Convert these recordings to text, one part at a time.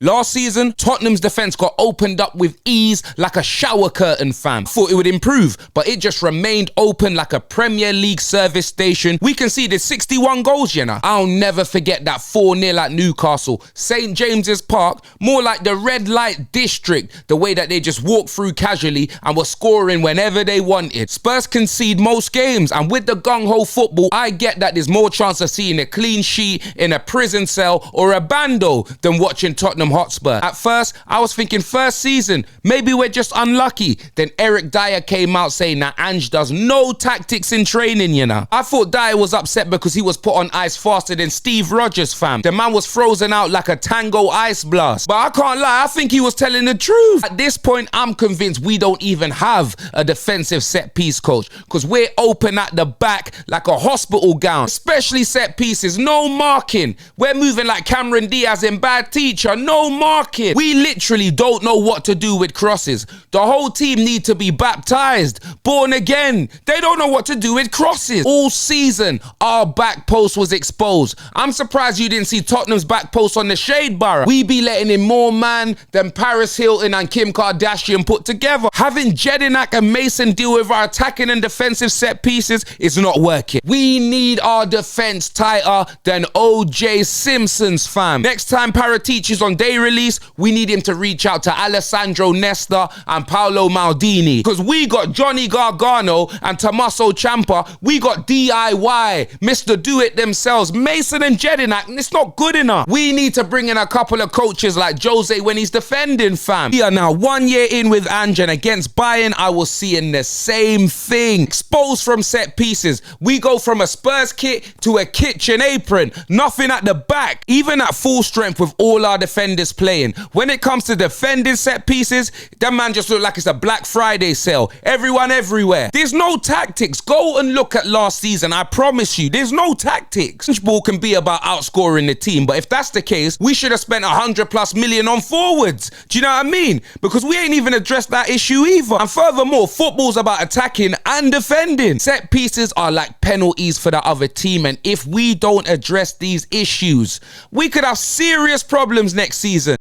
Last season, Tottenham's defence got opened up with ease like a shower curtain, fam. Thought it would improve, but it just remained open like a Premier League service station. We conceded 61 goals, you know. I'll never forget that 4-0 at Newcastle. St James's Park, more like the red light district, the way that they just walked through casually and were scoring whenever they wanted. Spurs concede most games, and with the gung-ho football, I get that there's more chance of seeing a clean sheet in a prison cell or a bando than watching Tottenham Hotspur. At first, I was thinking first season, maybe we're just unlucky. Then Eric Dyer came out saying that Ange does no tactics in training, you know. I thought Dyer was upset because he was put on ice faster than Steve Rogers, fam. The man was frozen out like a tango ice blast. But I can't lie, I think he was telling the truth. At this point, I'm convinced we don't even have a defensive set piece coach, because we're open at the back like a hospital gown. Especially set pieces, no marking. We're moving like Cameron Diaz in Bad Teacher, no marking. We literally don't know what to do with crosses. The whole team need to be baptized, born again. They don't know what to do with crosses. All season, our back post was exposed. I'm surprised you didn't see Tottenham's back post on the shade bar. We be letting in more man than Paris Hilton and Kim Kardashian put together. Having Jedinak and Mason deal with our attacking and defensive set pieces is not working. We need our defense tighter than O.J. Simpson's, fam. Next time Paratici's on day release, we need him to reach out to Alessandro Nesta and Paolo Maldini, because we got Johnny Gargano and Tommaso Ciampa. We got DIY, Mr. Do It Themselves, Mason and Jedinak, and it's not good enough. We need to bring in a couple of coaches like Jose when he's defending, fam. We are now 1 year in with Ange, and against Bayern, I was seeing the same thing. Exposed from set pieces. We go from a Spurs kit to a kitchen apron. Nothing at the back. Even at full strength with all our defenders playing. When it comes to defending set pieces, that man just look like it's a Black Friday sale. Everyone everywhere. There's no tactics. Go and look at last season. I promise you, there's no tactics. Football can be about outscoring the team, but if that's the case, we should have spent 100+ million on forwards. Do you know what I mean? Because we ain't even addressed that issue either. And furthermore, football's about attacking and defending. Set pieces are like penalties for the other team, and if we don't address these issues, we could have serious problems next season.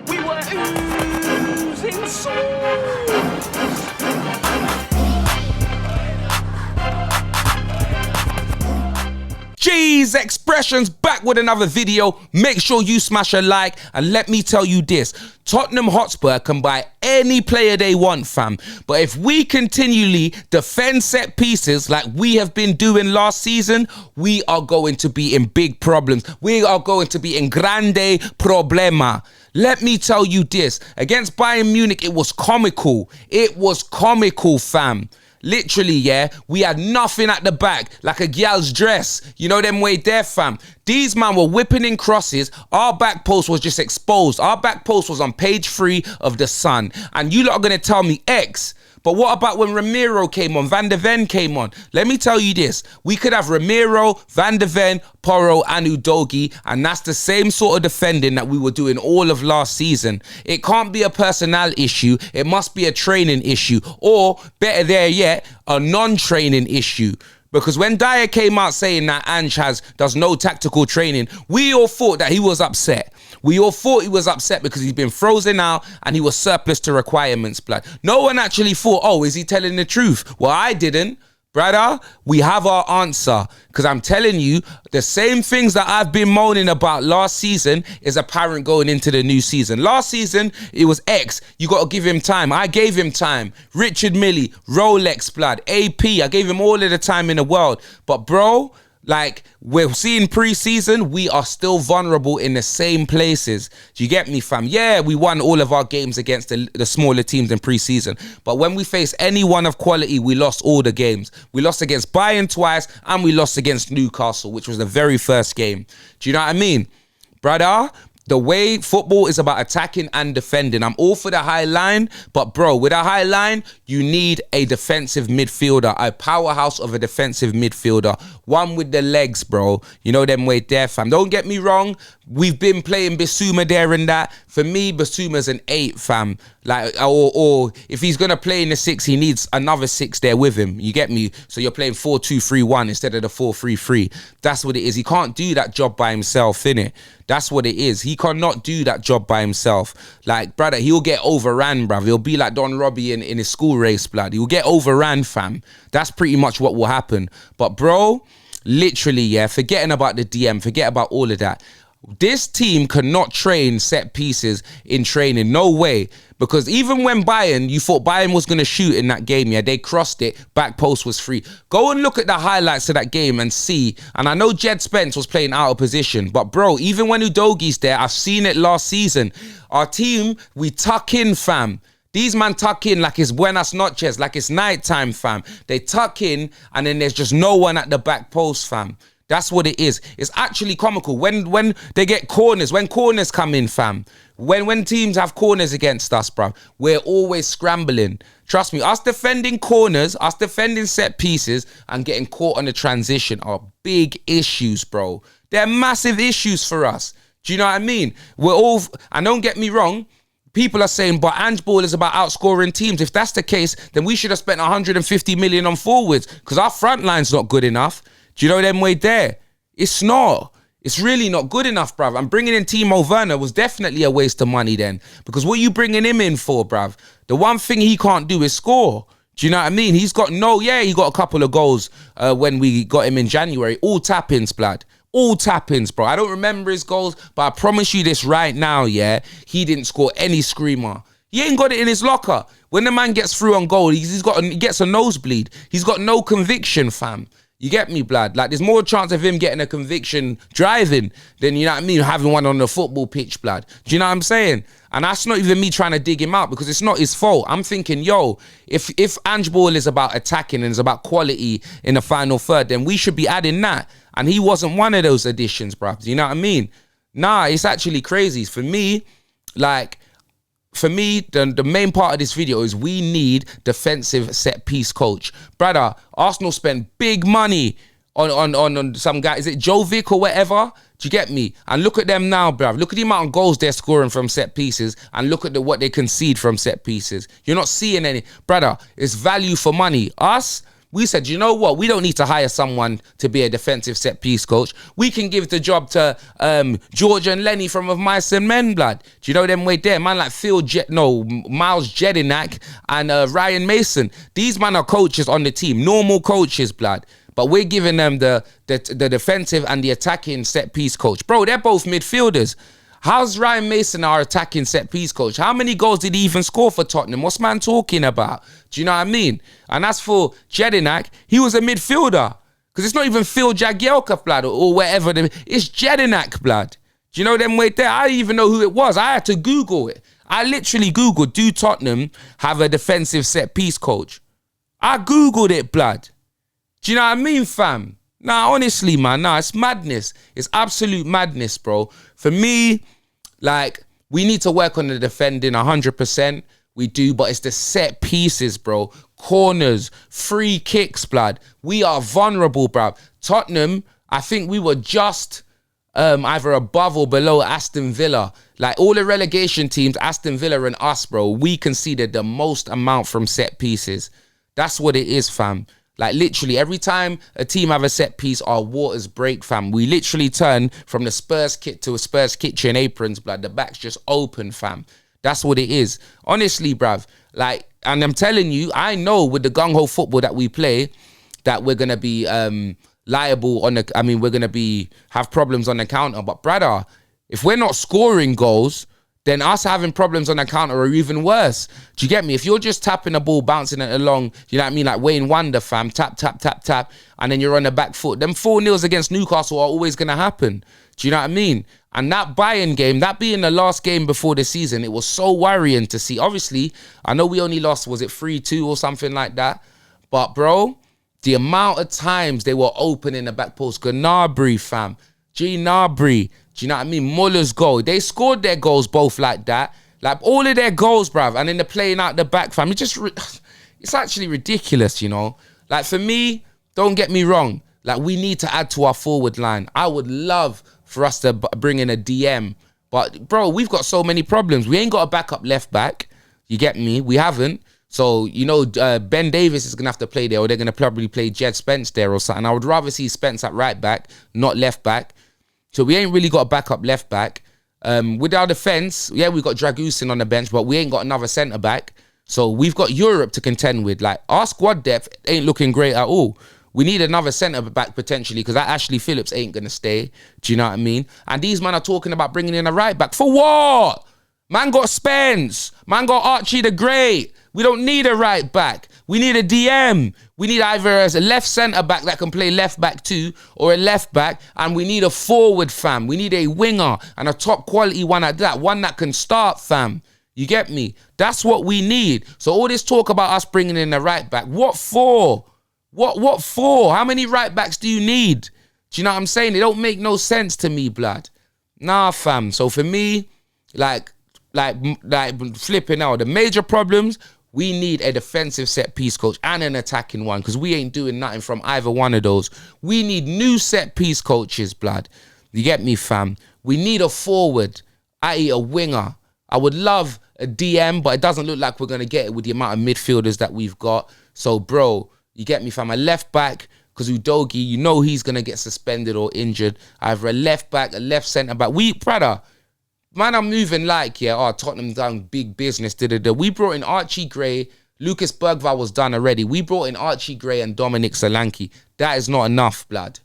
We were oozing souls. Jeez, Expressions back with another video. Make sure you smash a like, and let me tell you this, Tottenham Hotspur can buy any player they want, fam. But if we continually defend set pieces like we have been doing last season, we are going to be in big problems. We are going to be in grande problema. Let me tell you this, against Bayern Munich, it was comical. It was comical, fam. Literally, yeah, we had nothing at the back, like a gal's dress. You know them way there, fam. These man were whipping in crosses. Our back post was just exposed. Our back post was on page 3 of The Sun. And you lot are going to tell me X. But what about when Ramiro came on, Van de Ven came on? Let me tell you this. We could have Ramiro, Van de Ven, Porro and Udogie, and that's the same sort of defending that we were doing all of last season. It can't be a personnel issue. It must be a training issue, or better there yet, a non-training issue. Because when Dyer came out saying that Ange does no tactical training, we all thought that he was upset. We all thought he was upset because he's been frozen out and he was surplus to requirements, blood. No one actually thought, oh, is he telling the truth? Well, I didn't. Brother, we have our answer, because I'm telling you, the same things that I've been moaning about last season is apparent going into the new season. Last season, it was X. You got to give him time. I gave him time. Richard Millie, Rolex, blood, AP. I gave him all of the time in the world. But bro, like, we're seeing pre-season, we are still vulnerable in the same places. Do you get me, fam? Yeah, we won all of our games against the smaller teams in pre-season. But when we face anyone of quality, we lost all the games. We lost against Bayern twice, and we lost against Newcastle, which was the very first game. Do you know what I mean? Brother, the way football is about attacking and defending. I'm all for the high line, but bro, with a high line, you need a defensive midfielder, a powerhouse of a defensive midfielder. One with the legs, bro. You know them way there, fam. Don't get me wrong. We've been playing Bissouma there and that. For me, Bissouma's an 8, fam. Like, or if he's gonna play in the 6, he needs another 6 there with him. You get me? So you're playing 4-2-3-1 instead of the 4-3-3. That's what it is. He can't do that job by himself, innit? That's what it is. He cannot do that job by himself. Like, brother, he'll get overran, bruv. He'll be like Don Robbie in his school race, blood. He'll get overran, fam. That's pretty much what will happen. But bro, literally, yeah, forgetting about the DM, forget about all of that. This team cannot train set pieces in training. No way. Because even when you thought Bayern was going to shoot in that game, yeah, they crossed it, back post was free. Go and look at the highlights of that game and see. And I know Jed Spence was playing out of position, but bro, even when Udogi's there, I've seen it last season. Our team, we tuck in, fam. These man tuck in like it's buenas noches, like it's nighttime, fam. They tuck in and then there's just no one at the back post, fam. That's what it is. It's actually comical. When they get corners, when corners come in, fam, when teams have corners against us, bro, we're always scrambling. Trust me, us defending corners, us defending set pieces and getting caught on the transition are big issues, bro. They're massive issues for us. Do you know what I mean? And don't get me wrong, people are saying, but Ange Ball is about outscoring teams. If that's the case, then we should have spent 150 million on forwards because our front line's not good enough. Do you know them way there? It's not. It's really not good enough, bruv. And bringing in Timo Werner was definitely a waste of money then. Because what are you bringing him in for, bruv? The one thing he can't do is score. Do you know what I mean? He got a couple of goals when we got him in January. All tap-ins, blood. All tap-ins, bro. I don't remember his goals, but I promise you this right now, yeah? He didn't score any screamer. He ain't got it in his locker. When the man gets through on goal, he gets a nosebleed. He's got no conviction, fam. You get me, blood? Like, there's more chance of him getting a conviction driving than, you know what I mean, having one on the football pitch, blood. Do you know what I'm saying? And that's not even me trying to dig him out because it's not his fault. I'm thinking, yo, if Ange Ball is about attacking and is about quality in the final third, then we should be adding that. And he wasn't one of those additions, bruv. Do you know what I mean? Nah, it's actually crazy. For me, the main part of this video is we need defensive set piece coach. Brother, Arsenal spent big money on some guy. Is it Jovic or whatever? Do you get me? And look at them now, bruv. Look at the amount of goals they're scoring from set pieces and look at what they concede from set pieces. You're not seeing any. Brother, it's value for money. We said, you know what? We don't need to hire someone to be a defensive set piece coach. We can give the job to George and Lenny from Of Mice and Men, blood. Do you know them way there? Man like Miles Jedinak and Ryan Mason. These man are coaches on the team. Normal coaches, blood. But we're giving them the defensive and the attacking set piece coach. Bro, they're both midfielders. How's Ryan Mason our attacking set piece coach? How many goals did he even score for Tottenham? What's man talking about? Do you know what I mean? And as for Jedinak, he was a midfielder. Because it's not even Phil Jagielka, blood, or whatever. It's Jedinak, blood. Do you know them way there? I didn't even know who it was. I had to Google it. I literally Googled, do Tottenham have a defensive set piece coach? I Googled it, blood. Do you know what I mean, fam? Nah, honestly, man, it's madness. It's absolute madness, bro. For me, like, we need to work on the defending 100%. We do, but it's the set pieces, bro. Corners, free kicks, blood. We are vulnerable, bro. Tottenham, I think we were just either above or below Aston Villa. Like, all the relegation teams, Aston Villa and us, bro, we conceded the most amount from set pieces. That's what it is, fam. Like, literally, every time a team have a set piece, our waters break, fam. We literally turn from the Spurs kit to a Spurs kitchen aprons, blood. The back's just open, fam. That's what it is. Honestly, bruv. Like, and I'm telling you, I know with the gung-ho football that we play, that we're going to be liable on the... we're going to have problems on the counter. But, brother, if we're not scoring goals, then us having problems on the counter are even worse. Do you get me? If you're just tapping the ball, bouncing it along, you know what I mean? Like Wayne Wonder, fam. Tap, tap, tap, tap. And then you're on the back foot. Them 4-0s against Newcastle are always going to happen. Do you know what I mean? And that Bayern game, that being the last game before the season, it was so worrying to see. Obviously, I know we only lost, was it 3-2 or something like that? But, bro, the amount of times they were open in the back post. Gnabry, fam. Gnabry. Do you know what I mean? Muller's goal. They scored their goals both like that. Like, all of their goals, bruv. And then they're playing out the back, fam. It's actually ridiculous, you know? Like, for me, don't get me wrong. Like, we need to add to our forward line. I would love for us to bring in a DM. But, bro, we've got so many problems. We ain't got a backup left back. You get me? We haven't. So, Ben Davis is going to have to play there, or they're going to probably play Jed Spence there or something. I would rather see Spence at right back, not left back. So we ain't really got a backup left back. With our defence, yeah, we've got Dragusin on the bench, but we ain't got another centre back. So we've got Europe to contend with. Like, our squad depth ain't looking great at all. We need another centre back potentially, because that Ashley Phillips ain't going to stay. Do you know what I mean? And these men are talking about bringing in a right back. For what? Man got Spence. Man got Archie the Great. We don't need a right back. We need a DM. We need either a left centre back that can play left back too, or a left back, and we need a forward, fam. We need a winger, and a top quality one at that. One that can start, fam. You get me? That's what we need. So all this talk about us bringing in a right back, what for? What for? How many right backs do you need? Do you know what I'm saying? It don't make no sense to me, blood. Nah, fam. So for me, like flipping out, the major problems, we need a defensive set piece coach and an attacking one, because we ain't doing nothing from either one of those. We need new set piece coaches, blood. You get me, fam? We need a forward, i.e. a winger. I would love a DM, but it doesn't look like we're going to get it with the amount of midfielders that we've got. So, bro, you get me, fam? A left back, because Udogie, he's going to get suspended or injured. Either a left back, a left centre back. Brother, man, I'm moving Tottenham done big business. We brought in Archie Gray. Lucas Bergvall was done already. We brought in Archie Gray and Dominic Solanke. That is not enough, blood.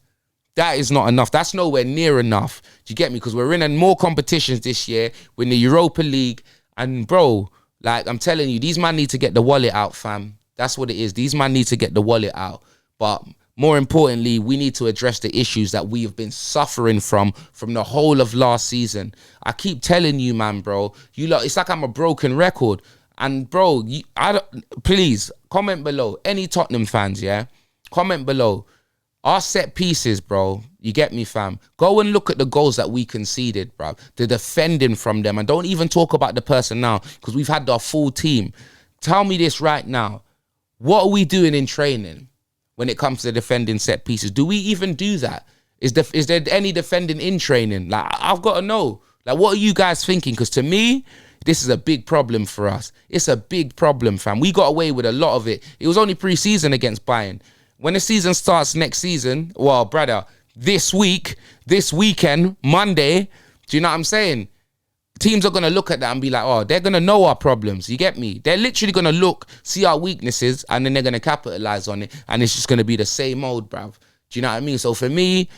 That is not enough. That's nowhere near enough. Do you get me? Because we're in more competitions this year. We're in the Europa League. And, bro, like, I'm telling you, these man need to get the wallet out, fam. That's what it is. These man need to get the wallet out. But more importantly, we need to address the issues that we have been suffering from the whole of last season. I keep telling you, man, bro. It's like I'm a broken record. And, bro, please, comment below. Any Tottenham fans, yeah? Comment below. Our set pieces, bro, you get me, fam? Go and look at the goals that we conceded, bro. The defending from them. And don't even talk about the personnel, because we've had our full team. Tell me this right now. What are we doing in training when it comes to defending set pieces? Do we even do that? Is there any defending in training? Like, I've got to know. Like, what are you guys thinking? Because to me, this is a big problem for us. It's a big problem, fam. We got away with a lot of it. It was only pre-season against Bayern. When the season starts next season, well, brother, this weekend, Monday, do you know what I'm saying? Teams are going to look at that and be like, oh, they're going to know our problems. You get me? They're literally going to see our weaknesses, and then they're going to capitalize on it. And it's just going to be the same old, bruv. Do you know what I mean? So for me,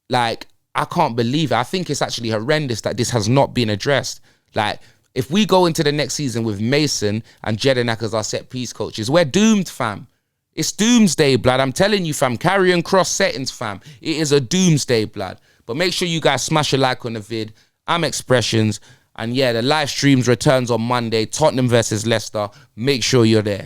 like, I can't believe it. I think it's actually horrendous that this has not been addressed. Like, if we go into the next season with Mason and Jedinak as our set piece coaches, we're doomed, fam. It's doomsday, blood. I'm telling you, fam. Carrying cross settings, fam. It is a doomsday, blood. But make sure you guys smash a like on the vid. I'm Expressions. And yeah, the live streams returns on Monday. Tottenham versus Leicester. Make sure you're there.